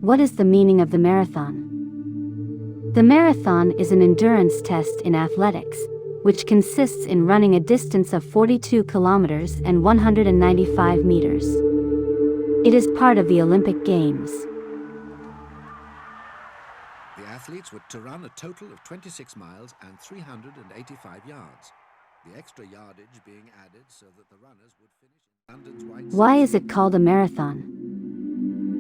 What is the meaning of the marathon? The marathon is an endurance test in athletics, which consists in running a distance of 42 kilometers and 195 meters. It is part of the Olympic Games. The athletes were to run a total of 26 miles and 385 yards, the extra yardage being added so that the runners would finish in London's White. Why is it called a marathon?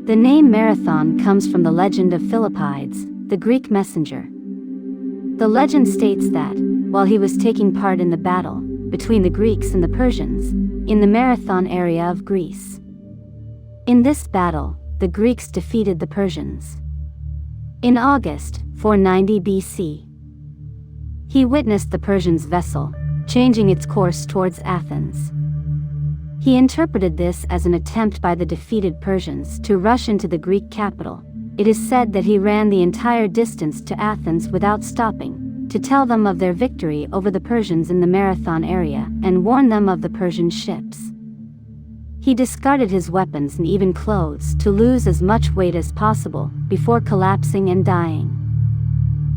The name marathon comes from the legend of Philippides, the Greek messenger. The legend states that, while he was taking part in the battle between the Greeks and the Persians, in the Marathon area of Greece. In this battle, the Greeks defeated the Persians. In August 490 BC, he witnessed the Persians' vessel changing its course towards Athens. He interpreted this as an attempt by the defeated Persians to rush into the Greek capital. It is said that he ran the entire distance to Athens without stopping, to tell them of their victory over the Persians in the Marathon area and warn them of the Persian ships. He discarded his weapons and even clothes to lose as much weight as possible before collapsing and dying.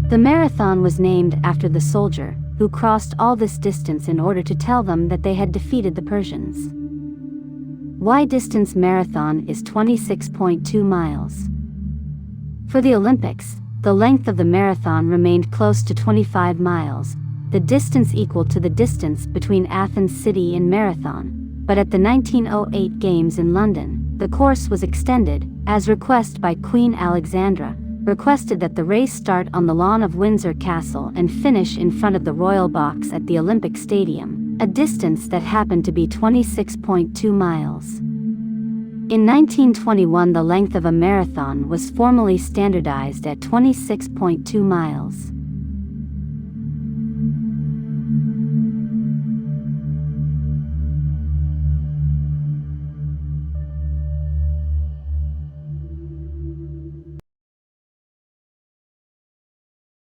The marathon was named after the soldier who crossed all this distance in order to tell them that they had defeated the Persians. Why distance marathon is 26.2 miles. For the Olympics, the length of the marathon remained close to 25 miles, the distance equal to the distance between Athens City and Marathon. But at the 1908 Games in London, the course was extended, as requested by Queen Alexandra, requested that the race start on the lawn of Windsor Castle and finish in front of the Royal Box at the Olympic Stadium, a distance that happened to be 26.2 miles. In 1921, the length of a marathon was formally standardized at 26.2 miles.